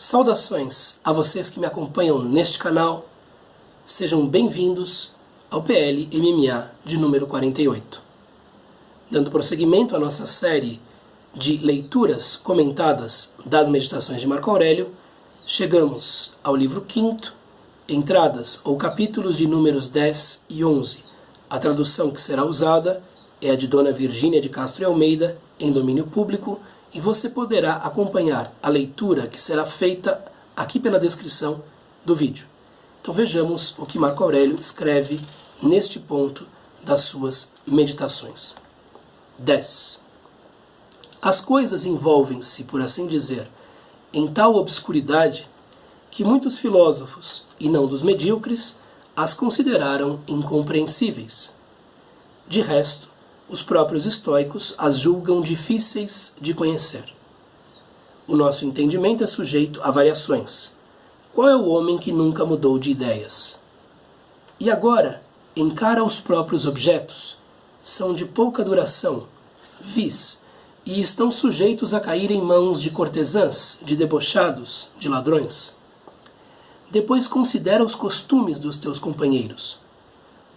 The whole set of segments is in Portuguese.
Saudações a vocês que me acompanham neste canal. Sejam bem-vindos ao PL MMA de número 48. Dando prosseguimento à nossa série de leituras comentadas das meditações de Marco Aurélio, chegamos ao livro 5º, entradas ou capítulos de números 10 e 11. A tradução que será usada é a de Dona Virgínia de Castro e Almeida, em domínio público, e você poderá acompanhar a leitura que será feita aqui pela descrição do vídeo. Então vejamos o que Marco Aurélio escreve neste ponto das suas meditações. 10. As coisas envolvem-se, por assim dizer, em tal obscuridade que muitos filósofos, e não dos medíocres, as consideraram incompreensíveis. De resto, os próprios estoicos as julgam difíceis de conhecer. O nosso entendimento é sujeito a variações. Qual é o homem que nunca mudou de ideias? E agora, encara os próprios objetos. São de pouca duração, vis, e estão sujeitos a cair em mãos de cortesãs, de debochados, de ladrões. Depois considera os costumes dos teus companheiros.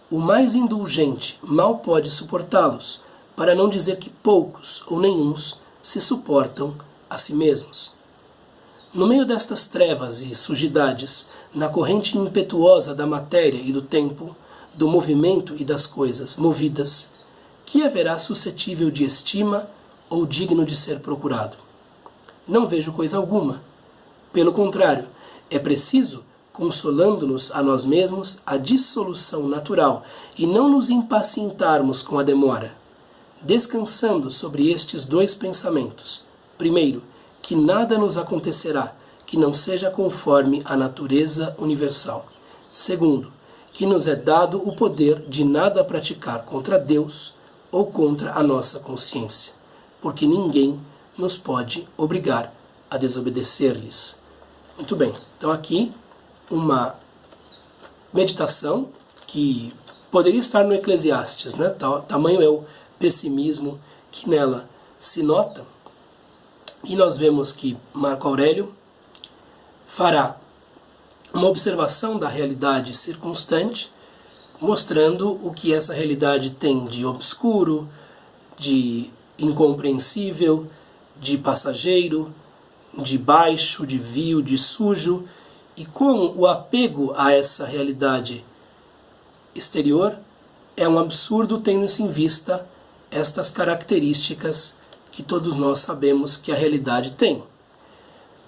O mais indulgente mal pode suportá-los, para não dizer que poucos ou nenhuns se suportam a si mesmos. No meio destas trevas e sujidades, na corrente impetuosa da matéria e do tempo, do movimento e das coisas movidas, que haverá suscetível de estima ou digno de ser procurado? Não vejo coisa alguma. Pelo contrário, é preciso, consolando-nos a nós mesmos, a dissolução natural, e não nos impacientarmos com a demora, descansando sobre estes dois pensamentos. Primeiro, que nada nos acontecerá que não seja conforme a natureza universal. Segundo, que nos é dado o poder de nada praticar contra Deus ou contra a nossa consciência, porque ninguém nos pode obrigar a desobedecer-lhes. Muito bem, então aqui uma meditação que poderia estar no Eclesiastes, né? Tamanho é o pessimismo que nela se nota. E nós vemos que Marco Aurélio fará uma observação da realidade circunstante, mostrando o que essa realidade tem de obscuro, de incompreensível, de passageiro, de baixo, de vil, de sujo, e como o apego a essa realidade exterior é um absurdo, tendo-se em vista estas características que todos nós sabemos que a realidade tem.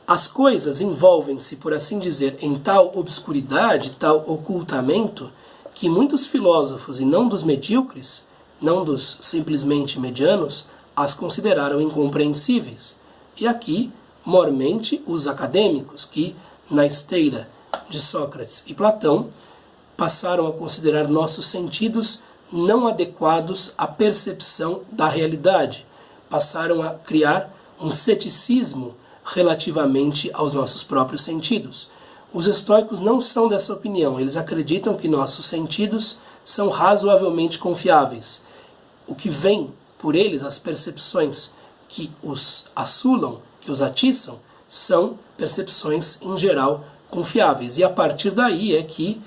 As coisas envolvem-se, por assim dizer, em tal obscuridade, tal ocultamento, que muitos filósofos, e não dos medíocres, não dos simplesmente medianos, as consideraram incompreensíveis. E aqui, mormente, os acadêmicos, que na esteira de Sócrates e Platão, passaram a considerar nossos sentidos não adequados à percepção da realidade. Passaram a criar um ceticismo relativamente aos nossos próprios sentidos. Os estoicos não são dessa opinião. Eles acreditam que nossos sentidos são razoavelmente confiáveis. O que vem por eles, as percepções que os assulam, que os atiçam, são percepções, em geral, confiáveis. E a partir daí é que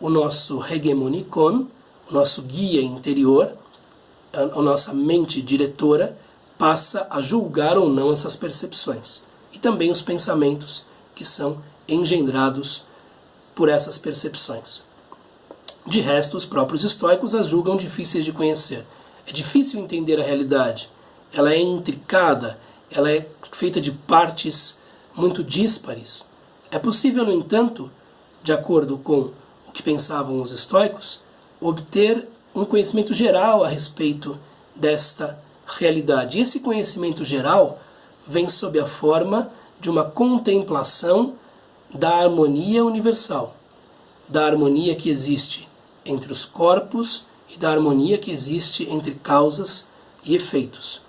o nosso hegemonicon, o nosso guia interior, a nossa mente diretora, passa a julgar ou não essas percepções. E também os pensamentos que são engendrados por essas percepções. De resto, os próprios estoicos as julgam difíceis de conhecer. É difícil entender a realidade. Ela é intricada, ela é feita de partes muito díspares. É possível, no entanto, de acordo com o que pensavam os estoicos, obter um conhecimento geral a respeito desta realidade. E esse conhecimento geral vem sob a forma de uma contemplação da harmonia universal, da harmonia que existe entre os corpos e da harmonia que existe entre causas e efeitos.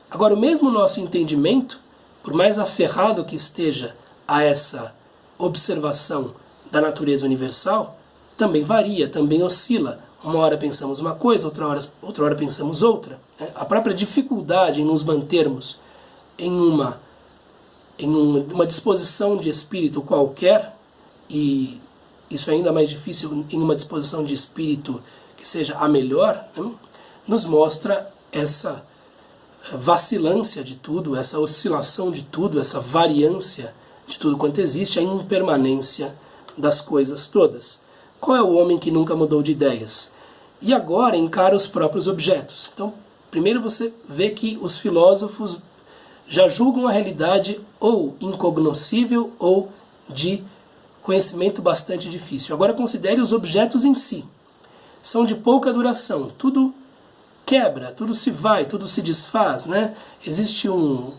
Agora, o mesmo nosso entendimento, por mais aferrado que esteja a essa observação da natureza universal, também varia, também oscila. Uma hora pensamos uma coisa, outra hora pensamos outra. A própria dificuldade em nos mantermos em uma disposição de espírito qualquer, e isso é ainda mais difícil em uma disposição de espírito que seja a melhor, né, nos mostra essa vacilância de tudo, essa oscilação de tudo, essa variância de tudo quanto existe, a impermanência das coisas todas. Qual é o homem que nunca mudou de ideias? E agora encara os próprios objetos. Então, primeiro você vê que os filósofos já julgam a realidade ou incognoscível ou de conhecimento bastante difícil. Agora considere os objetos em si. São de pouca duração, tudo quebra, tudo se vai, tudo se desfaz, né? Existe um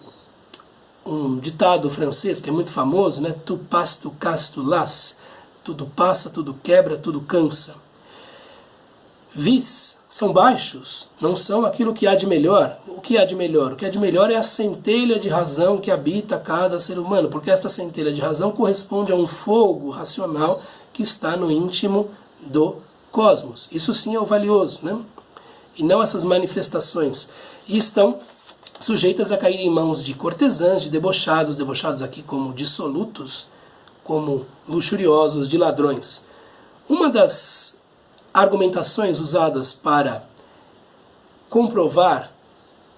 ditado francês que é muito famoso, né? Tu passes, tu casses, tu lasse. Tudo passa, tudo quebra, tudo cansa. Vis são baixos, não são aquilo que há de melhor. O que há de melhor? O que há de melhor é a centelha de razão que habita cada ser humano, porque esta centelha de razão corresponde a um fogo racional que está no íntimo do cosmos. Isso sim é o valioso, né? E não essas manifestações. E estão sujeitas a cair em mãos de cortesãs, de debochados aqui como dissolutos, como luxuriosos, de ladrões. Uma das argumentações usadas para comprovar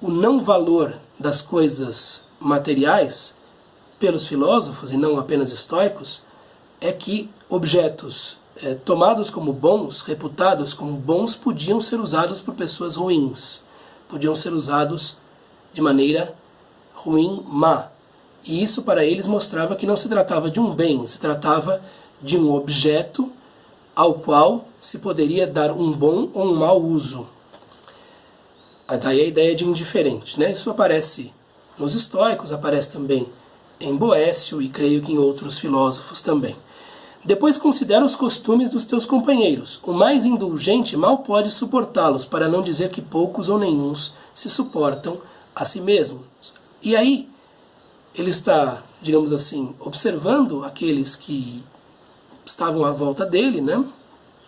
o não valor das coisas materiais pelos filósofos, e não apenas estoicos, é que objetos tomados como bons, reputados como bons, podiam ser usados por pessoas ruins, podiam ser usados de maneira ruim, má. E isso para eles mostrava que não se tratava de um bem, se tratava de um objeto ao qual se poderia dar um bom ou um mau uso. Daí a ideia de indiferente, né? Isso aparece nos estoicos, aparece também em Boécio e creio que em outros filósofos também. Depois considera os costumes dos teus companheiros. O mais indulgente mal pode suportá-los, para não dizer que poucos ou nenhuns se suportam a si mesmos. E aí ele está, digamos assim, observando aqueles que estavam à volta dele, né?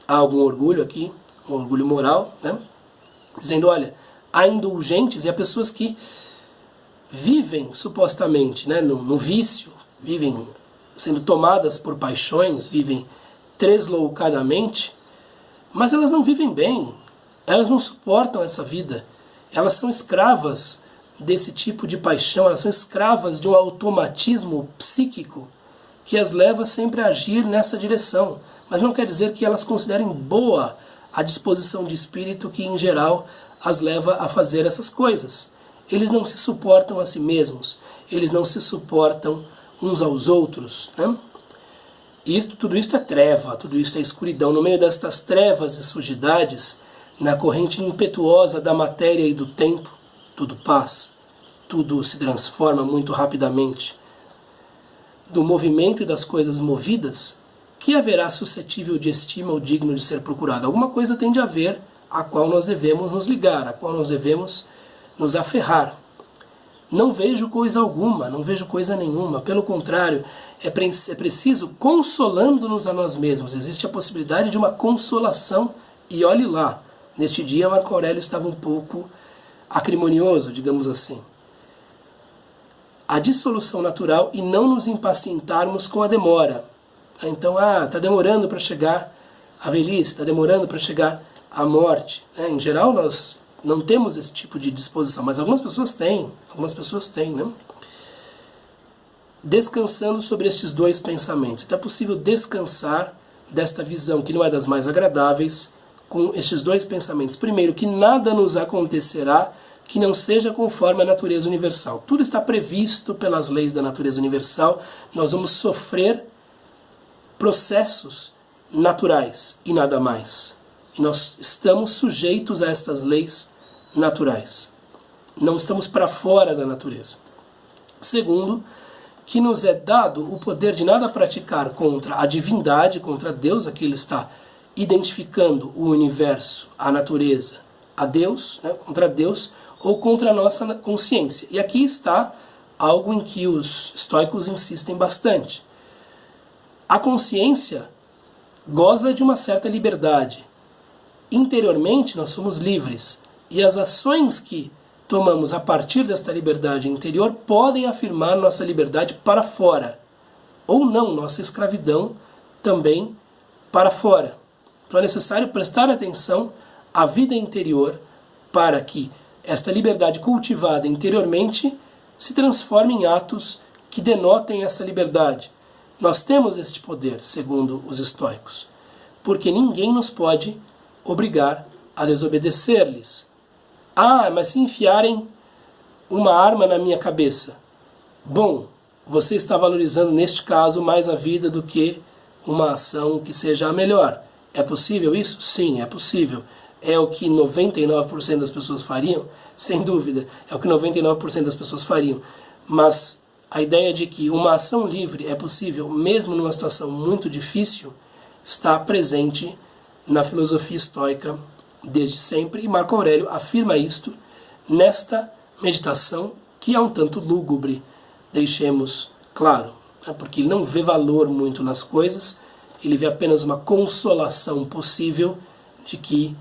Há algum orgulho aqui, um orgulho moral, né? Dizendo, olha, há indulgentes e há pessoas que vivem supostamente, né, no vício, vivem sendo tomadas por paixões, vivem tresloucadamente, mas elas não vivem bem, elas não suportam essa vida, elas são escravas desse tipo de paixão, elas são escravas de um automatismo psíquico que as leva sempre a agir nessa direção, mas não quer dizer que elas considerem boa a disposição de espírito que em geral as leva a fazer essas coisas. Eles não se suportam a si mesmos, eles não se suportam uns aos outros, né? Tudo isso é treva, tudo isso é escuridão. No meio destas trevas e sujidades, na corrente impetuosa da matéria e do tempo, tudo passa, tudo se transforma muito rapidamente. Do movimento e das coisas movidas, que haverá suscetível de estima ou digno de ser procurado? Alguma coisa tem de haver a qual nós devemos nos ligar, a qual nós devemos nos aferrar. Não vejo coisa alguma, não vejo coisa nenhuma. Pelo contrário, é preciso, consolando-nos a nós mesmos. Existe a possibilidade de uma consolação. E olhe lá, neste dia Marco Aurélio estava um pouco acrimonioso, digamos assim. A dissolução natural e não nos impacientarmos com a demora. Então, está demorando para chegar a velhice, está demorando para chegar a morte. Em geral, nós não temos esse tipo de disposição, mas algumas pessoas têm, né? Descansando sobre estes dois pensamentos. Então é possível descansar desta visão, que não é das mais agradáveis, com estes dois pensamentos. Primeiro, que nada nos acontecerá que não seja conforme a natureza universal. Tudo está previsto pelas leis da natureza universal. Nós vamos sofrer processos naturais e nada mais. E nós estamos sujeitos a estas leis naturais. Não estamos para fora da natureza. Segundo, que nos é dado o poder de nada praticar contra a divindade, contra Deus. Aqui ele está identificando o universo, a natureza, a Deus, né, contra Deus, ou contra a nossa consciência. E aqui está algo em que os estoicos insistem bastante. A consciência goza de uma certa liberdade. Interiormente nós somos livres. E as ações que tomamos a partir desta liberdade interior podem afirmar nossa liberdade para fora, ou não, nossa escravidão também para fora. Então é necessário prestar atenção à vida interior para que esta liberdade cultivada interiormente se transforme em atos que denotem essa liberdade. Nós temos este poder, segundo os estoicos, porque ninguém nos pode obrigar a desobedecer-lhes. Ah, mas se enfiarem uma arma na minha cabeça. Bom, você está valorizando neste caso mais a vida do que uma ação que seja a melhor. É possível isso? Sim, é possível. É o que 99% das pessoas fariam? Sem dúvida, é o que 99% das pessoas fariam. Mas a ideia de que uma ação livre é possível, mesmo numa situação muito difícil, está presente na filosofia estoica desde sempre, e Marco Aurélio afirma isto nesta meditação, que é um tanto lúgubre, deixemos claro, né? Porque ele não vê valor muito nas coisas, ele vê apenas uma consolação possível de que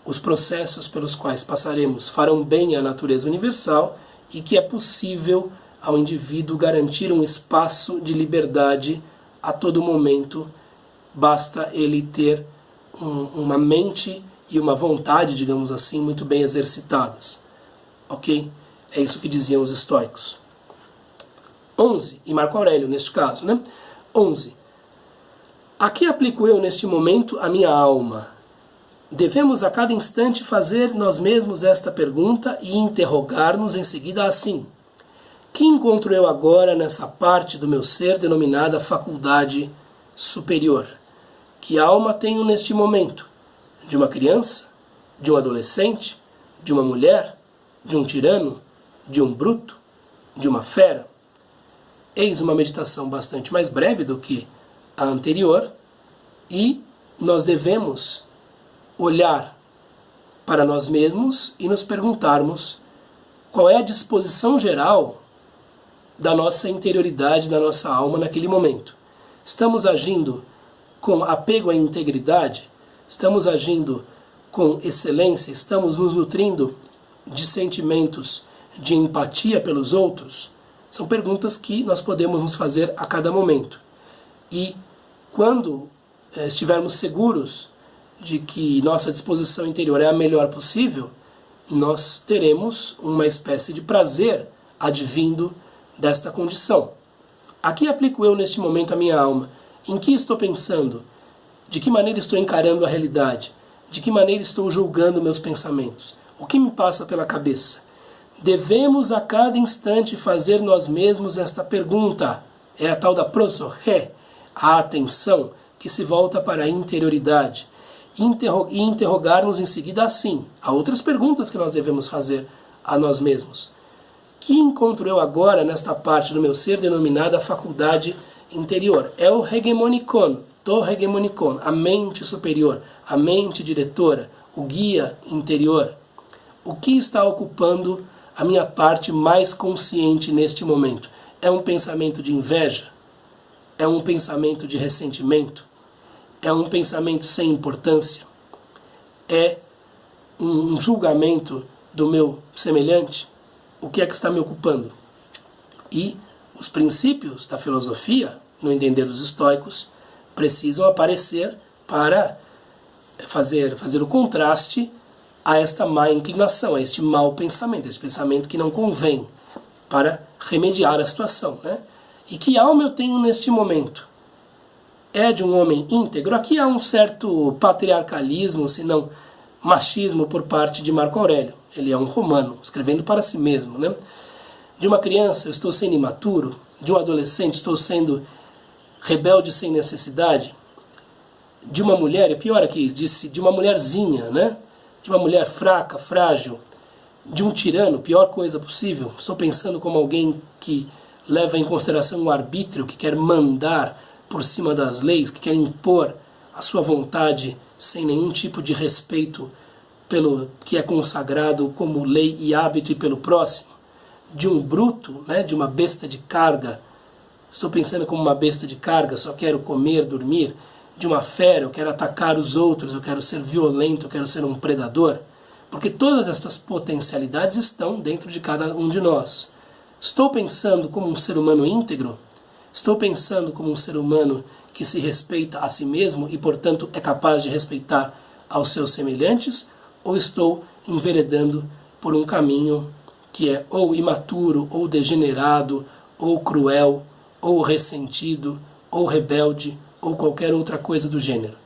os processos pelos quais passaremos farão bem à natureza universal e que é possível ao indivíduo garantir um espaço de liberdade a todo momento, basta ele ter uma mente e uma vontade, digamos assim, muito bem exercitadas. Ok? É isso que diziam os estoicos. 11, e Marco Aurélio neste caso, né? 11. A que aplico eu neste momento a minha alma? Devemos a cada instante fazer nós mesmos esta pergunta e interrogar-nos em seguida assim: que encontro eu agora nessa parte do meu ser denominada faculdade superior? Que alma tenho neste momento? De uma criança? De um adolescente? De uma mulher? De um tirano? De um bruto? De uma fera? Eis uma meditação bastante mais breve do que a anterior, e nós devemos olhar para nós mesmos e nos perguntarmos qual é a disposição geral da nossa interioridade, da nossa alma naquele momento. Estamos agindo com apego à integridade? Estamos agindo com excelência? Estamos nos nutrindo de sentimentos de empatia pelos outros? São perguntas que nós podemos nos fazer a cada momento. E quando estivermos seguros de que nossa disposição interior é a melhor possível, nós teremos uma espécie de prazer advindo desta condição. Aqui aplico eu neste momento a minha alma. Em que estou pensando? De que maneira estou encarando a realidade? De que maneira estou julgando meus pensamentos? O que me passa pela cabeça? Devemos a cada instante fazer nós mesmos esta pergunta. É a tal da prosorré, a atenção que se volta para a interioridade. E interrogar-nos em seguida assim. Há outras perguntas que nós devemos fazer a nós mesmos. Que encontro eu agora nesta parte do meu ser denominada faculdade interior? É o hegemonikon, to hegemonikon, a mente superior, a mente diretora, o guia interior. O que está ocupando a minha parte mais consciente neste momento? É um pensamento de inveja? É um pensamento de ressentimento? É um pensamento sem importância? É um julgamento do meu semelhante? O que é que está me ocupando? E os princípios da filosofia, no entender dos estoicos, precisam aparecer para fazer o contraste a esta má inclinação, a este mau pensamento, esse pensamento que não convém, para remediar a situação, né? E que alma eu tenho neste momento? É de um homem íntegro? Aqui há um certo patriarcalismo, se não machismo, por parte de Marco Aurélio. Ele é um romano, escrevendo para si mesmo, né? De uma criança eu estou sendo imaturo? De um adolescente estou sendo rebelde sem necessidade? De uma mulher, é pior aqui, de uma mulherzinha, né? De uma mulher fraca, frágil, de um tirano, pior coisa possível. Estou pensando como alguém que leva em consideração o arbítrio, que quer mandar por cima das leis, que quer impor a sua vontade sem nenhum tipo de respeito pelo que é consagrado como lei e hábito e pelo próximo. De um bruto, né, de uma besta de carga, estou pensando como uma besta de carga, só quero comer, dormir. De uma fera, eu quero atacar os outros, eu quero ser violento, eu quero ser um predador. Porque todas essas potencialidades estão dentro de cada um de nós. Estou pensando como um ser humano íntegro? Estou pensando como um ser humano que se respeita a si mesmo e, portanto, é capaz de respeitar aos seus semelhantes? Ou estou enveredando por um caminho que é ou imaturo, ou degenerado, ou cruel, ou ressentido, ou rebelde, ou qualquer outra coisa do gênero?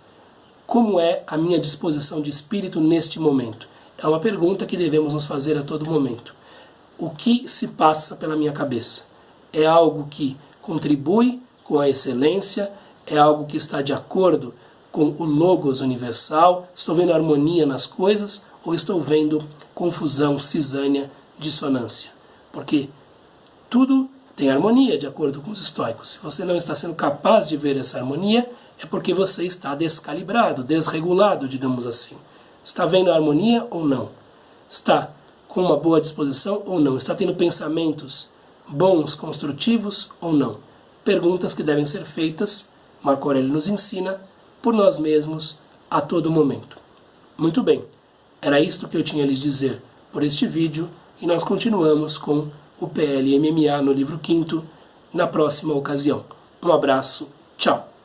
Como é a minha disposição de espírito neste momento? É uma pergunta que devemos nos fazer a todo momento. O que se passa pela minha cabeça? É algo que contribui com a excelência? É algo que está de acordo com o logos universal? Estou vendo harmonia nas coisas? Ou estou vendo confusão, cisânia, dissonância? Porque tudo tem harmonia, de acordo com os estoicos. Se você não está sendo capaz de ver essa harmonia, é porque você está descalibrado, desregulado, digamos assim. Está vendo a harmonia ou não? Está com uma boa disposição ou não? Está tendo pensamentos bons, construtivos ou não? Perguntas que devem ser feitas, Marco Aurélio nos ensina, por nós mesmos a todo momento. Muito bem, era isto que eu tinha a lhes dizer por este vídeo e nós continuamos com o PL MMA no livro 5º na próxima ocasião. Um abraço, tchau!